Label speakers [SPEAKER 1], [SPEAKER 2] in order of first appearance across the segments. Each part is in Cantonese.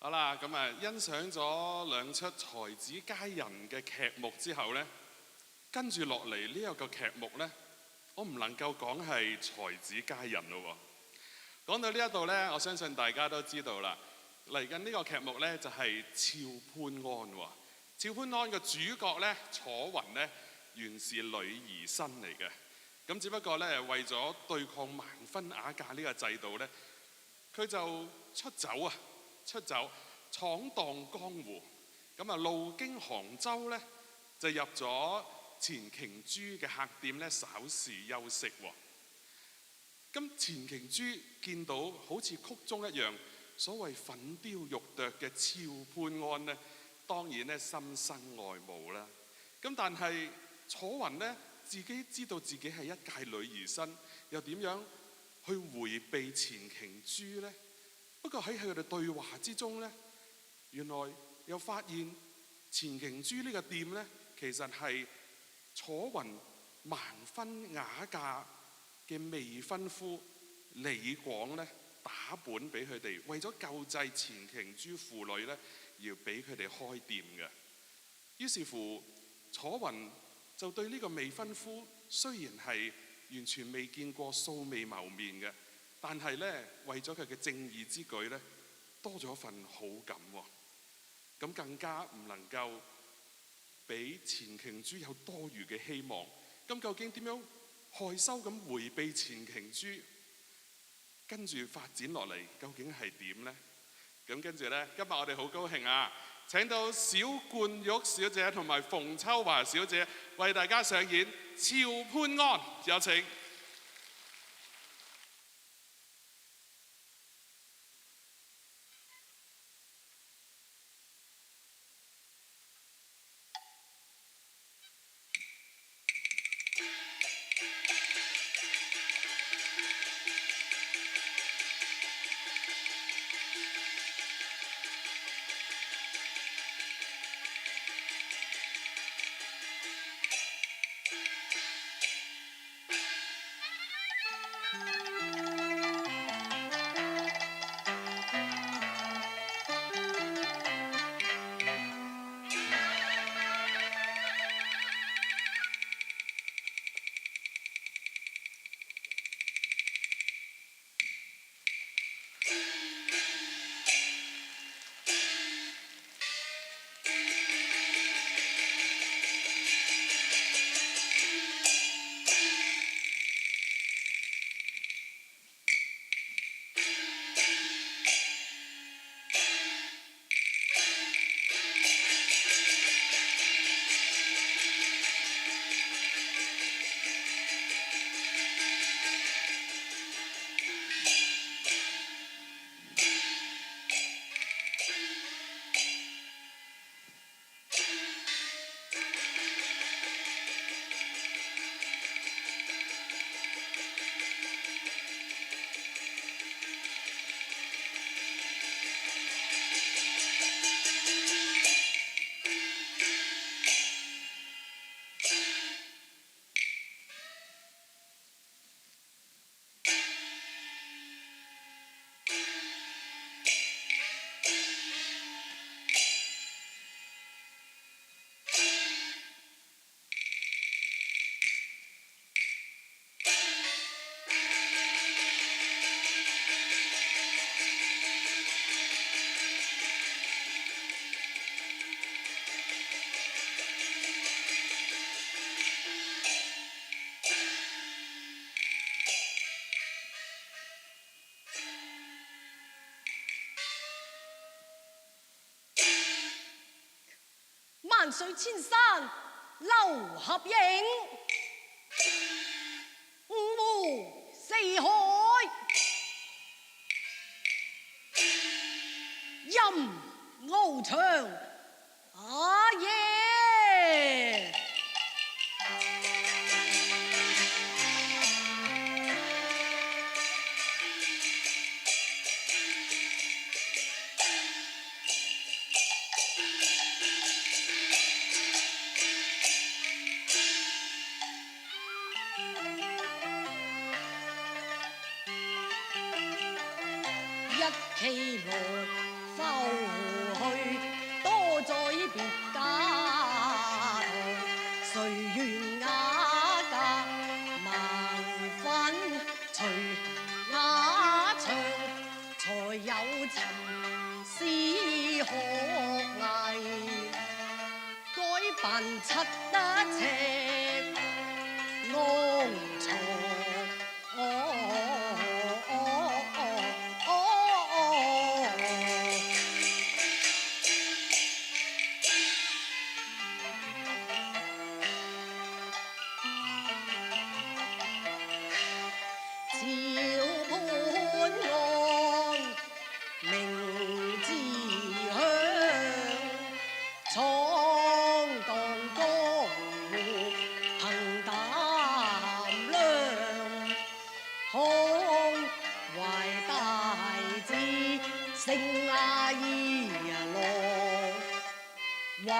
[SPEAKER 1] 好啦，咁欣賞咗兩出才子佳人嘅劇目之後呢，跟住落嚟呢一個劇目呢，我唔能夠講係才子佳人咯喎。講到呢一度呢，我相信大家都知道啦。嚟緊呢個劇目呢，就係俏潘安喎。俏潘安嘅主角呢，楚雲呢，原是女兒身嚟嘅。咁只不過呢，為咗對抗盲婚啞嫁呢個制度呢，佢就出走闖蕩江湖。咁路經杭州呢，就入咗錢瓊珠嘅客店呢，稍事休息喎。咁錢瓊珠見到好似曲中一樣所謂粉雕玉琢嘅俏潘安呢，當然呢，心生愛慕啦。咁但係楚雲呢，自己知道自己係一介女兒身，又點樣去迴避錢瓊珠呢？不過喺佢哋對話之中呢，原來又發現錢瓊珠呢個店呢，其實係楚雲盲婚啞嫁嘅未婚夫李廣呢打本俾佢哋，為咗救濟錢瓊珠父女呢，要俾佢哋開店嘅。於是乎，楚雲就對呢個未婚夫雖然係完全未見過、素未謀面嘅，但係呢，為咗佢嘅正義之舉呢，多咗份好感喎。咁更加唔能夠俾錢瓊珠有多餘嘅希望。咁究竟點樣害羞咁迴避錢瓊珠？跟住發展落嚟，究竟係點呢？咁跟住呢，今日我哋好高興啊！請到小冠玉小姐同埋馮秋華小姐為大家上演俏潘安，有請。
[SPEAKER 2] 萬水千山留合影，五湖四海任翱翔。啊耶！一起來去，多在別家堂，誰願雅格盲粉隨雅唱，才有尋師學藝，改扮七得尺安藏。聖阿依羅為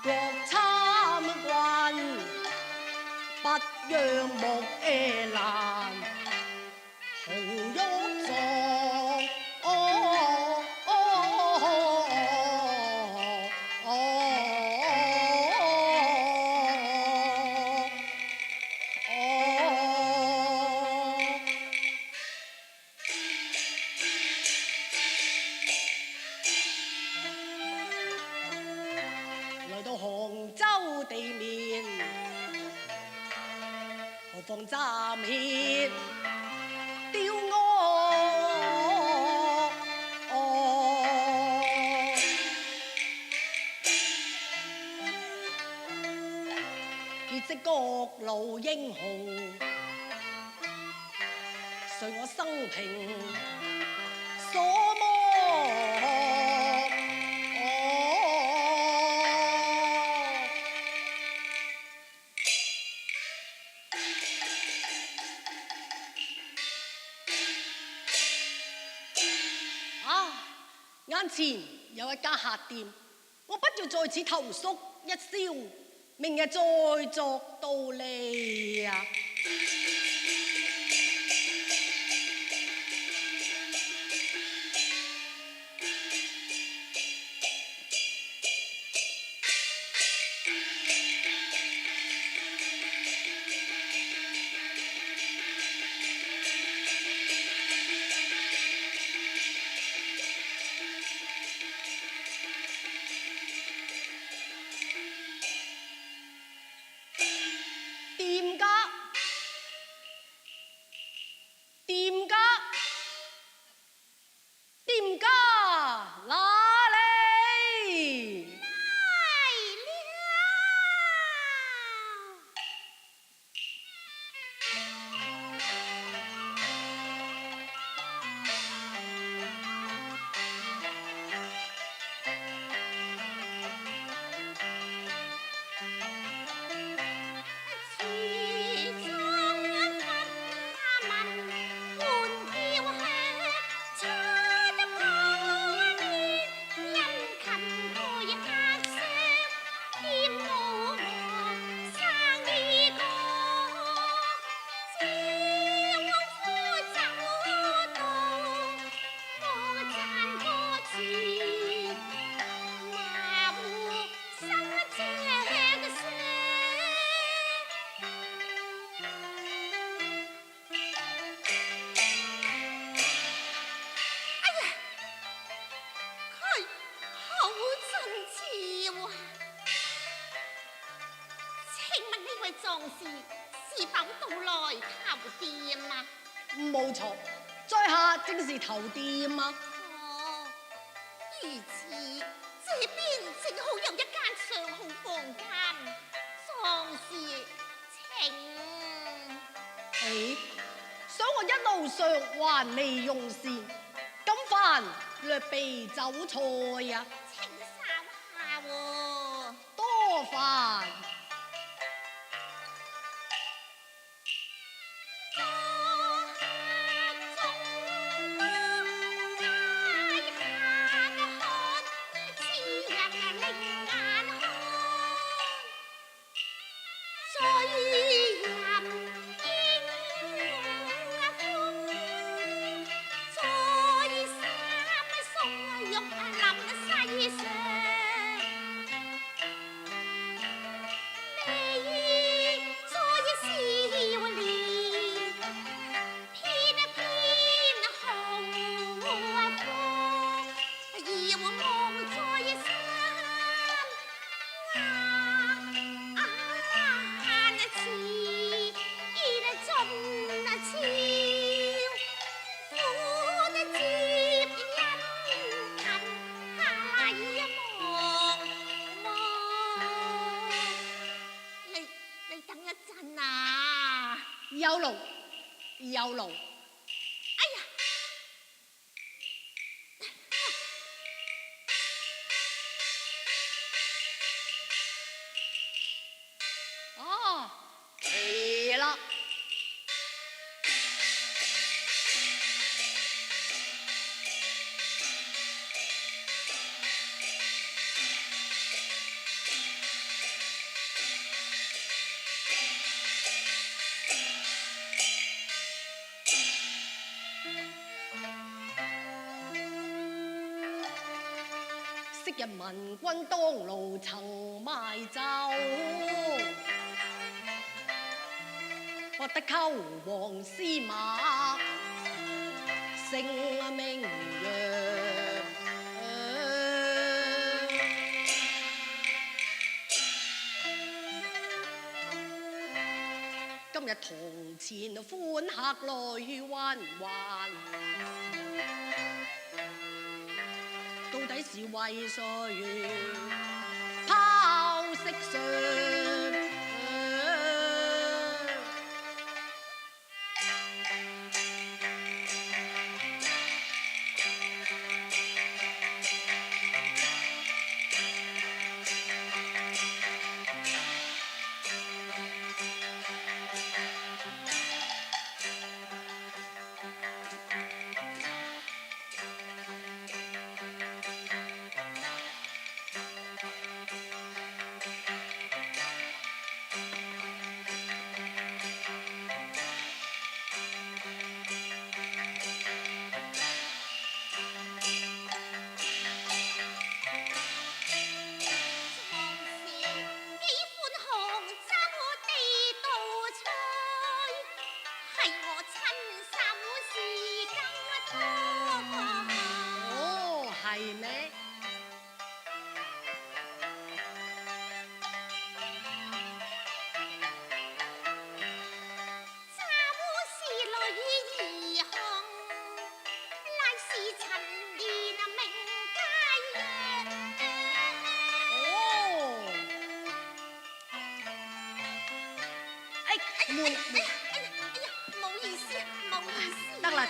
[SPEAKER 2] 國參軍，不讓木蘭紅玉狀。來到杭州地面，何況暫歇雕鵝。結識各路英雄，遂我生平所望。眼前有一家客店，我不要在此投宿一宵，明日再作道理啊！店家哪裏？
[SPEAKER 3] 壯士是否到來投店啊？
[SPEAKER 2] 冇錯，在下正是投店啊！
[SPEAKER 3] 哦，如此，這邊正好有一間上好房間，壯士請。
[SPEAKER 2] 想我一路上還未用膳，今飯略備酒菜呀。
[SPEAKER 3] 請稍下喎。
[SPEAKER 2] 多飯。有勞有勞。
[SPEAKER 3] 哎呀！
[SPEAKER 2] 哦，奇啦！昔日文君當路曾賣酒，不得溝黃司馬，聲名揚。今日堂前歡客來還還，到底是為誰拋色相？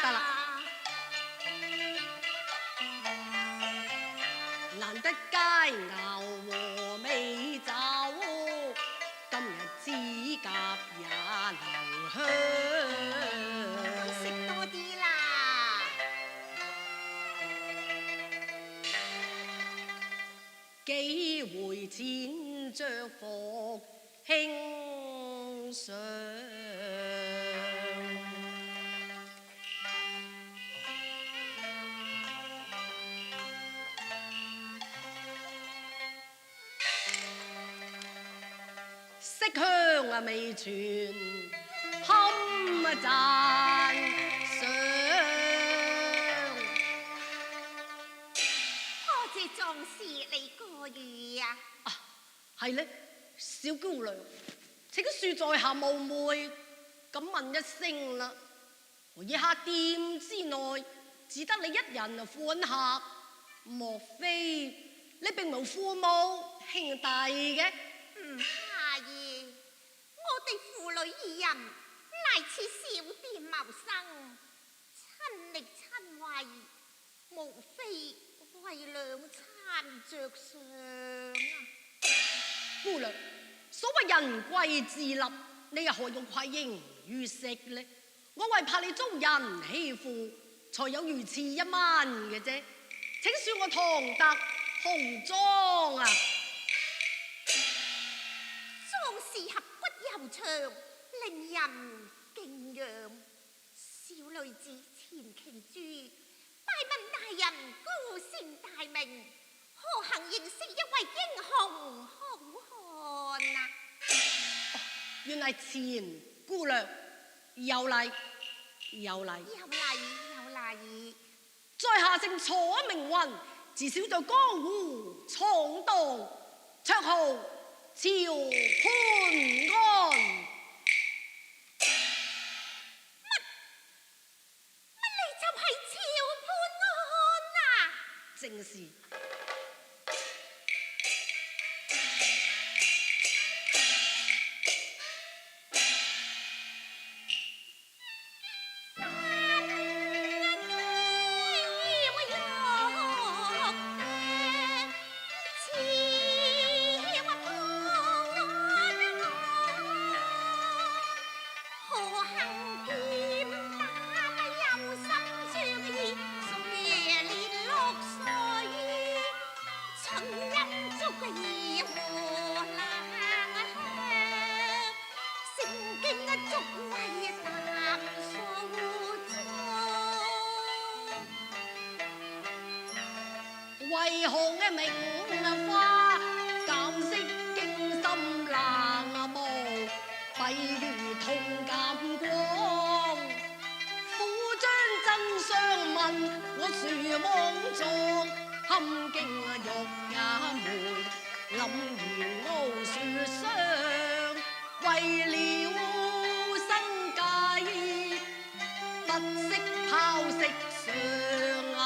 [SPEAKER 2] 得啦，難得佳肴和美酒，今日指甲也留香。
[SPEAKER 3] 食多啲啦，
[SPEAKER 2] 幾回展着服輕上。色香啊未傳，堪啊讚賞。
[SPEAKER 3] 多謝壯士你過譽啊！
[SPEAKER 2] 啊，係呢，小姑娘，請恕在下冒昧，咁問一聲啦。我以下店之內，只得你一人款客，莫非你並無父母兄弟嘅？
[SPEAKER 3] 阿爺，我哋父女二人乃此小店謀生，親力親為，無非為兩餐着想啊！
[SPEAKER 2] 姑娘，所謂人貴自立，你又何用愧應於色呢？我為怕你遭人欺負，才有如此一晚嘅啫。請恕我堂特紅妝啊！
[SPEAKER 3] 壯士合骨悠長，令人敬仰。小女子錢瓊珠，拜問大人高姓大名，何幸認識一位英雄好漢啊？
[SPEAKER 2] 原嚟錢姑娘有禮有禮。
[SPEAKER 3] 有禮有禮。
[SPEAKER 2] 在下姓楚名雲，自小在江湖闖蕩，綽號朝潘安。
[SPEAKER 3] 乜你就係朝潘安啊？
[SPEAKER 2] 正是。
[SPEAKER 3] 行劍打有心仗義，夜年6歲，春陰足義和冷香，聖經足為淡數中。
[SPEAKER 2] 為何嘅名花鑑色驚心冷霧，閉如銅鑑光。苦將真相問，我殊妄作，堪驚玉也梅，凜然傲樹霜。為了生計，不惜拋色上啊！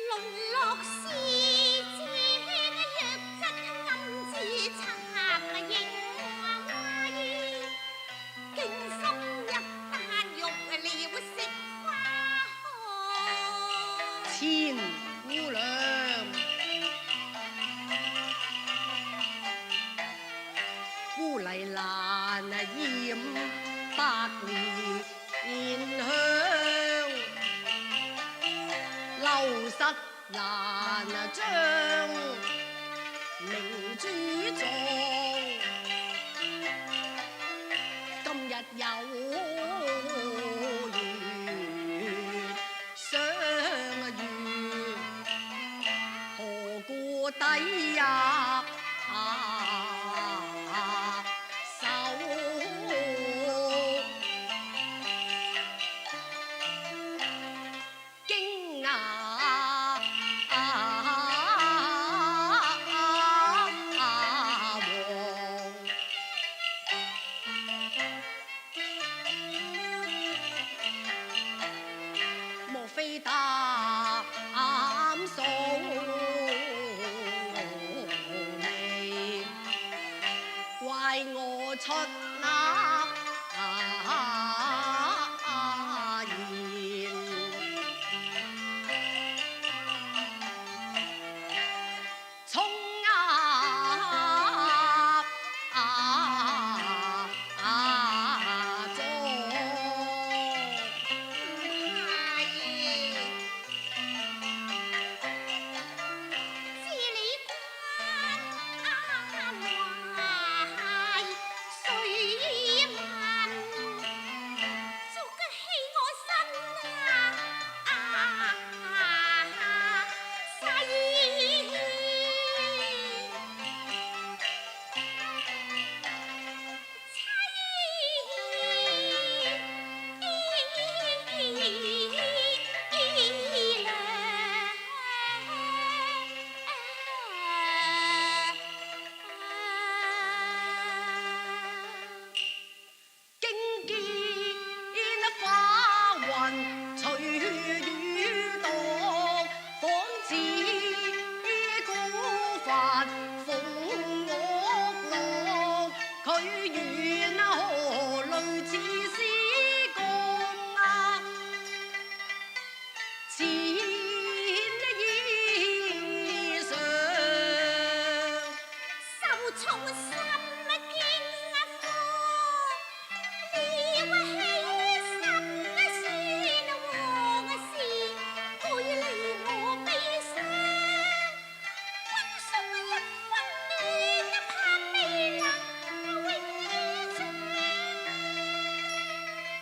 [SPEAKER 3] 淪落是知弱質暗自殘影威，驚心一旦欲了惜花開。
[SPEAKER 2] 千姑娘，烏麗蘭染百年香，流失難將明珠撞。今日有緣相遇，何故抵呀手？驚莫非膽數你，怪我出那言。葱中。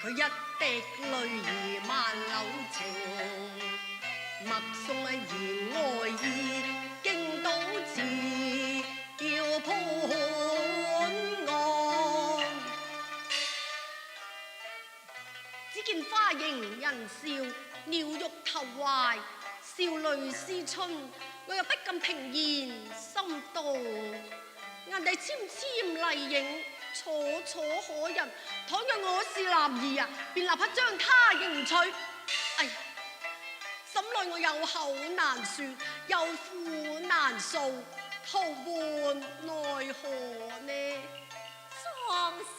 [SPEAKER 2] 佢一滴淚兒萬縷情，默送言愛意，經到詞要判案。只見花迎人笑，鳥欲投懷，少淚思春，我又不禁平然心動。眼底纖纖麗影，楚楚可人。倘若我是男兒啊，便立刻將他迎娶。哎呀，心內我有口難說，有苦難訴，徒喚奈何呢？
[SPEAKER 3] 壯士，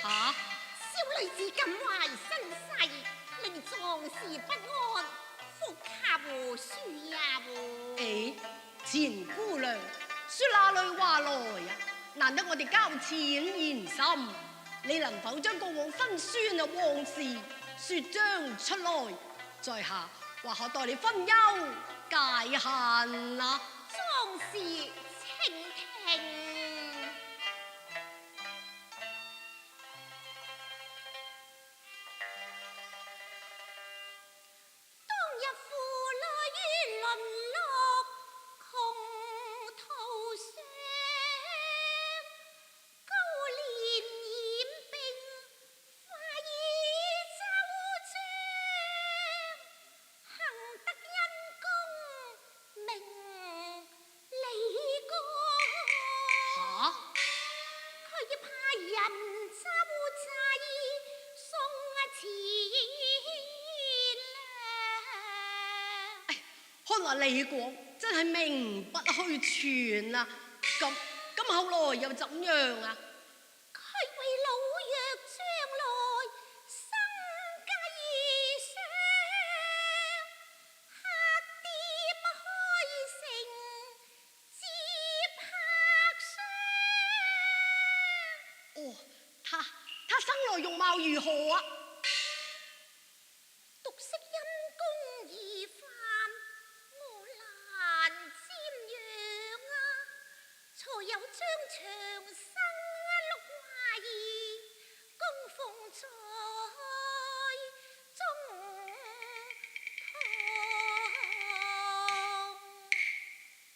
[SPEAKER 2] 吓？
[SPEAKER 3] 小女子感懷身世，令壯士不安，復下何書呀？
[SPEAKER 2] 誒，錢姑娘，說哪裏話來呀？難得我哋交淺言深，你能否將過往辛酸啊往事說將出來，在下或可代你分憂解恨啊！
[SPEAKER 3] 壯士請聽。當日父女淪落窮途上，高廉染病化以周章，幸得因功名利過。
[SPEAKER 2] 嚇！
[SPEAKER 3] 佢要派人周濟送錢啦。
[SPEAKER 2] 看來李廣真係名不虛傳啊！咁後來又怎樣啊？
[SPEAKER 3] 佢為老弱將來生計上，客店開成接客商。
[SPEAKER 2] 哦，他生來容貌如何啊？
[SPEAKER 3] 獨識因公而犯，我難瞻仰啊！才有張長生六懷兒，供奉在中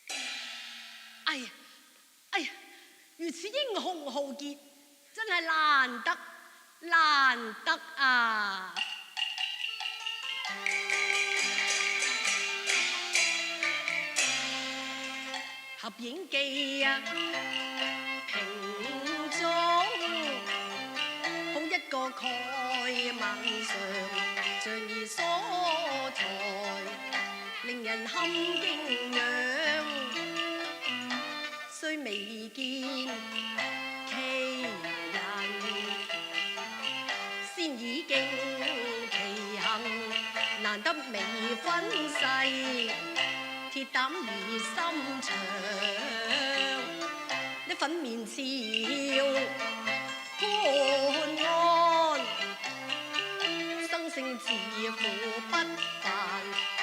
[SPEAKER 3] 堂。
[SPEAKER 2] 哎呀，如此英雄豪傑，真係難得啊！合影記啊，瓶中好一個蓋萬上，仗義所在，令人堪敬仰。雖未見其人，先已敬其行，難得未分世。鐵膽而心腸，一粉面笑潘安，生性自負不凡，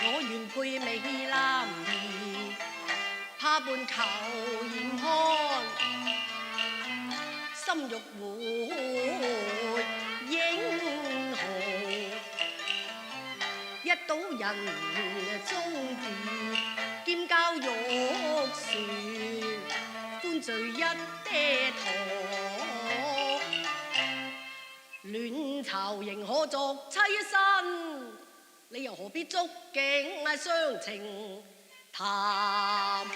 [SPEAKER 2] 我願配美男兒，怕伴求嚴看，心欲會英豪，一睹人中意。兼交玉樹，歡聚一爹堂，戀巢仍可作妻身，你又何必觸景傷情談和？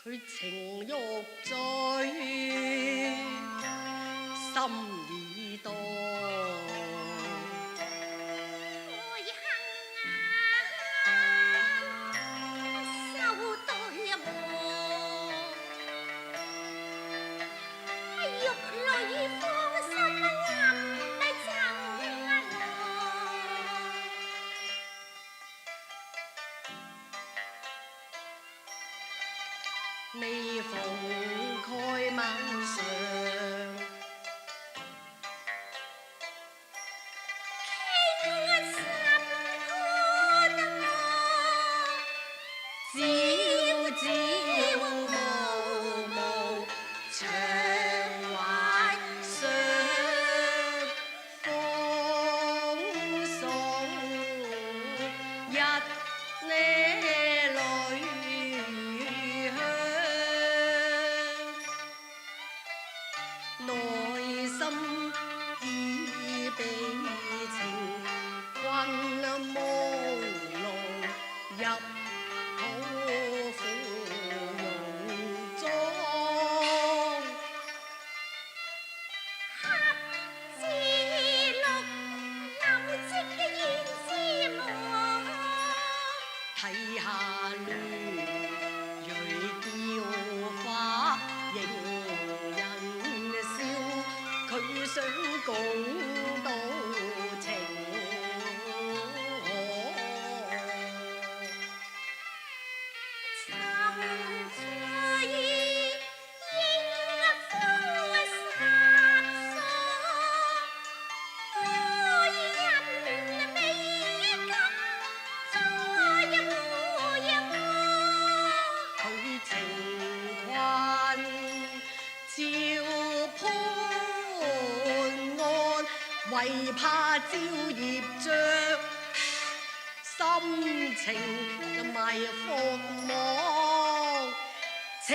[SPEAKER 2] 佢情欲醉，心已多。
[SPEAKER 3] 愛恨啊，收對磨，玉裏芳心暗咪憎我。
[SPEAKER 2] 未逢蓋晚上，
[SPEAKER 3] 傾心看我，
[SPEAKER 2] 朝朝暮暮長懷想，風送一呢裏香。睇下亂蕊嬌花迎人笑，佢想共度情河。
[SPEAKER 3] 沉醉應風殺索，愛人未敢再一我。
[SPEAKER 2] 佢情困照潘安，為怕朝葉着，心情就迷伏望情。